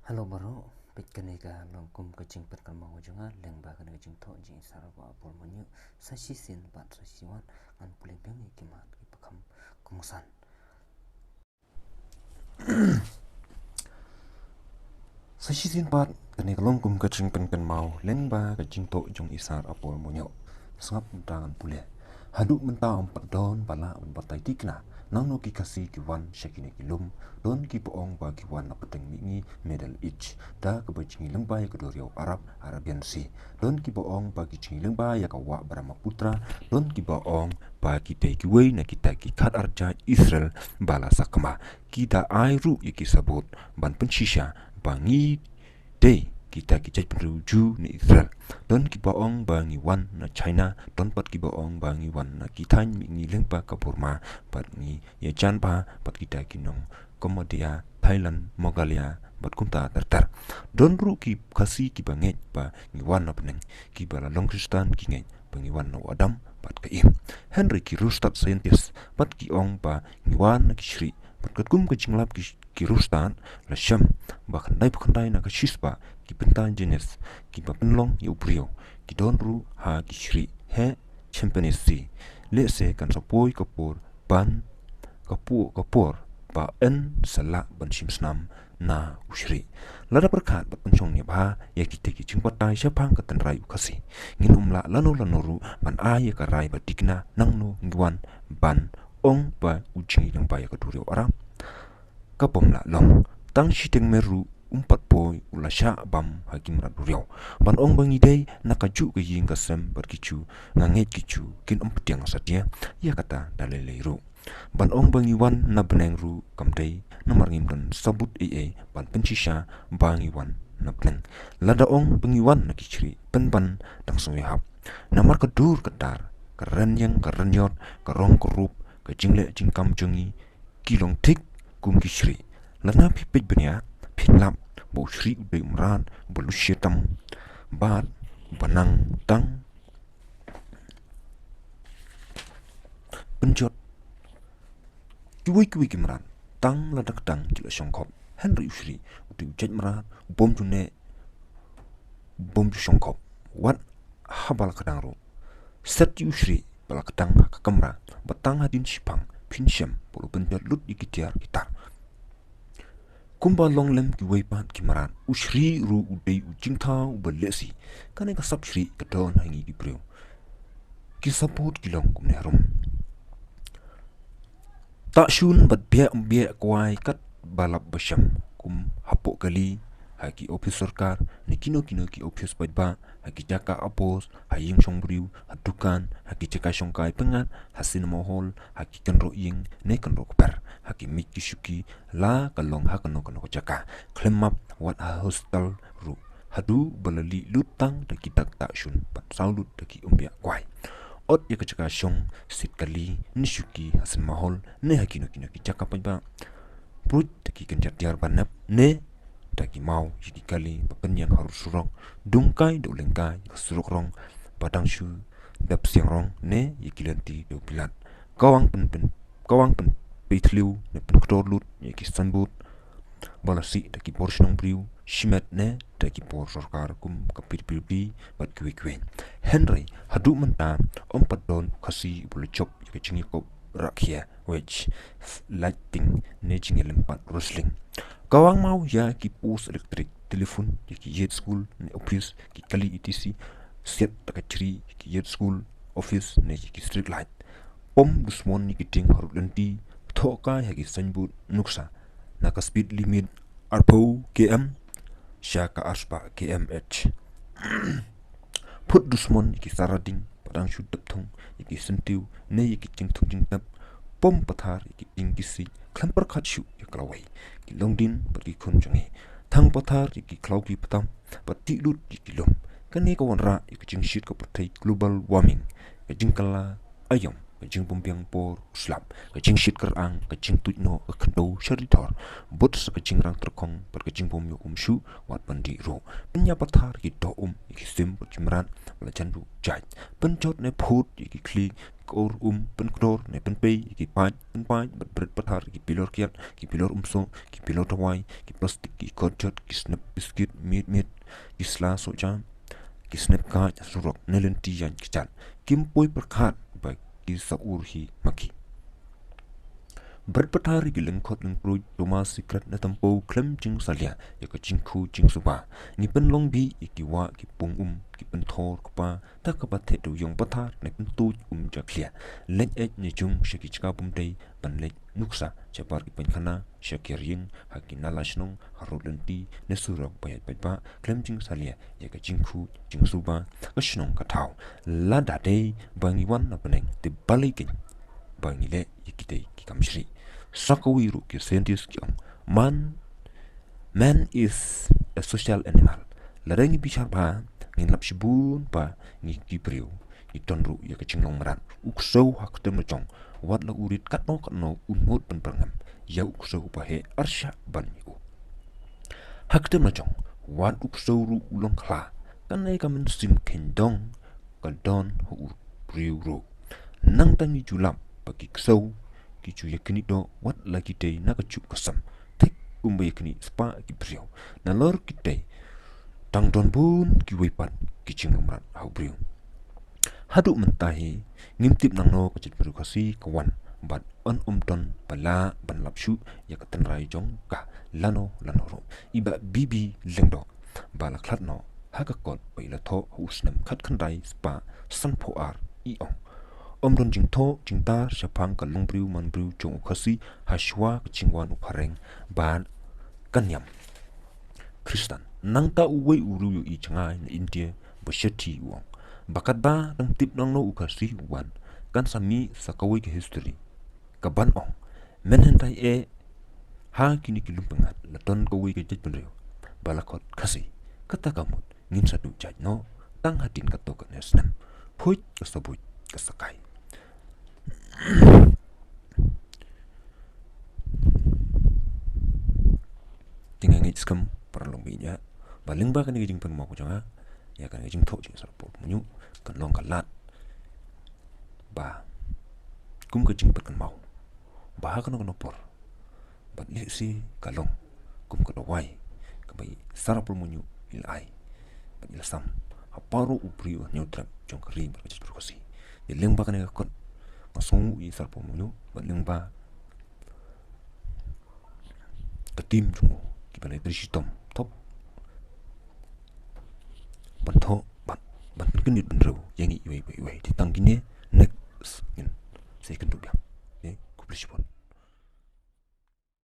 Halo bro, pit kanega long kum kacing pet kan mau jangan leng ba kan kacing to jing sarwa pol monyu sashi sin bat sashi wan an pule beng ikimat ki pakam kumusan. Sashi sin bat kanega long kum kacing pen kan mau leng ba kacing to jong isar apol monyu sngap tangan pule. Haduk menta empat don bala batai tikna nang no ki kasi ki wan shakine ki lum don ki poong ba ki wan apateng mingi Middle East da ke bajingi lengba ya kedoriau Arabian Sea don ki poong ba ki jingi lengba ya kawa Brahmaputra don ki poong ba ki te ki wei na kita ki kat arja Israel bala sakma kita airu iki sabut ban pensisha bangi te kita ki cai penruju ni Israel don ki baong bangi wan na China don pat ki baong bangi wan na kita ngi lengpa ka Burma pat ngi ya chan pa pat kita ki nong Cambodia Thailand Mongolia pat kumta tar don ru ki kasi ki banget pa ngi wan na peneng ki bala long Kristan ki ngai bangi wan na Adam pat ka im Henry ki rustat scientist pat ki ong pa ngi wan na ki shri pat kat kum ka jinglap ki rustan la sham ba khandai na ka shispa ki pentan jenis ki papenlong yu brio ki don ru ha ki shri he championship le se kan sapoi kapur ban kapur ba en sala ban shimsnam na ushri lada perkat bat penchong ni ba ya ki te ki chingpat tai shapang ka tan rai khasi ngin umla lanu ru ban a ya ka rai ba dikna nangno ngwan ban ong ba uchi yang ba ya ka durio aram kapom la long tang shiteng meru umpat boy ula sha bam hakim raduriau ban ong bangi dei nakaju ke ying kasem berkicu nganget kicu kin empetiang satia ya kata dalele ru ban ong bangi wan na beneng ru kamdei namar ngim dan sabut ban pensisha bangi wan na beneng lada ong bangi wan na kichri ban dang sungai hap namar kedur kedar keren yang keren yot kerong kerup ke jingle jingkam jungi kilong tik kum kichri lana pipit benya Finlam bo shri de mran bo lushetam bat banang tang penjot kuwi kimran tang ladak tang jila shongkop Henry Shri uti jet mran bom shongkop wat habal kadang ro set Shri bala kadang ka kamra batang hadin shipang pinsham bo penjot lut ikitiar gitar kumba long lem ki wei pat ki maran ushri ru udei ujingta ubalesi kane ka sap shri ka don hangi ki breu ki support ki long kum nerum ta shun bat bia kwai kat balap basham kum hapok kali haki office sarkar ni kino ki office ba haki jaka apos haying shong briu hadukan haki jaka shong kai pengat hasin mohol haki kenro ying ne kenro per haki miki shuki la kalong hakano kano jaka klemap wat a hostel ru hadu balali lutang taki tak tak shun pat saulut taki umbia kwai ot ya jaka shong sit kali nishuki hasin mohol ne haki no ki jaka ba prut taki kenjar tiar banap ne taki mau jadi kali papen yang harus surong dungkai do lengkai surok rong padang shu dap siang rong ne yikilanti do pilat kawang pen petliu ne pen ktorlut yaki stanbut balasi taki portionong briu shimet ne taki por sarkar kum kapir pilpi bat kwen Henry hadu menta ompat don kasi bulu chop yaki chingi ko rakhia which lighting ne chingi lempat rustling kawang mau ya ki pos elektrik telefon ki yet school ne office ki kali etc set takachri ki yet school office ne ki street light pom dusmon ni kiting harut lenti thoka ya ki sanbut nuksa naka speed limit arpo km shaka aspa kmh put dusmon ki sarading padang shu dapthong ki sentiu ne ki tingthong jingtap pom pathar ki ingisi klamper khachu yaklawai ki longdin bagi khun jangi thang pathar ki klauki patam pati lut ki lom kane ko wanra ki jingshit ko pathai global warming ki jingkala ayam ki jingbombiang por slap ki jingshit kerang ki jingtujno khndo sharitor bot sa ki jingrang terkong per ki jingbom yo umshu wat pandi ro penya pathar ki do ki sim jimran la chandu jai penjot ne phut ki kli kor pen knor ne pen pei ki pai bet pathar ki pilor kiat ki pilor umso ki pilor tawai ki plastik ki kodjot ki snap biscuit meat ki sla so jam ki snap ka surok nelen tiyan ki chat kim poi perkhat ba ki saur hi maki berpatari ki lengkot lengproi doma secret na tampo klem jing salia ya ka jingku jing suba ni pen long bi ki wa ki pung ki pen thor pa ta ka ba the du yong pathar ne pen tu ja khlia lek ek ni jung shaki chka pum dei pan lek nuksa chapar ki pen khana shakir yin hakina lashnong harut lenti ne surok bayat pa klem jing salia ya ka jingku jing suba ka shnong ka thau la da dei bangi wan na peneng te balikin bangi le yikite ki kamshri Sakawiru ki scientist ki man is a social animal. Larangi bichar ba ngin lap shibun ba ngi kipriu ngi tonru ya kaching long maran uksau hak tem chong wat la urit katno unmut pen prangam ya uksau ba he arsha ban yu hak tem chong wat uksau ru ulong kla kanai kamen sim kendong kaldon hu priu ru nang tangi julap bagi ksau ki chu yakni do wat la ki te na ka chu kasam tek yakni spa ki priu na lor ki te tang don bun ki wepat ki chingumrat hau priu hadu mentahi ngimtip nang no ka chit priu kasi kawan bat on ton pala ban lapshu ya ka tenrai jong ka lano ro iba bibi lengdo bala klat no haka kot baila tho husnem khat khandai spa san pho ar I ong Omron jing to jing tar shapang ka lungbriu manbriu jong khasi hashwa chingwan uphareng ban kanyam Kristan nang ta uwei uru yu I changai na India bashati wong bakat ba nang tip nang no ukasi wan kan sami sakawai ke history kaban ong menhentai ha kini kilumpengat laton kawai ke jatpenreu balakot khasi kata kamut ngin satu jaj no tang hatin katokan esnam phoit kasabuit kasakai tinggal ngit skam perlong binya baling ba kan ngijing pen mau janga ya kan ngijing tho jing sarpo munyu kan long kalat ba kum ke jing pen mau ba kan no por bat li si kalong kum ka wai ka bai sarpo munyu il ai bat il sam aparo upri nyutrap jong kri ba ka si ya leng ba kan ngakot masong I sarpo munyu bat leng ba katim jong Balai berishitom top banto ban kenit benro yang I iwe ditangkine next in second dubya ku berishipon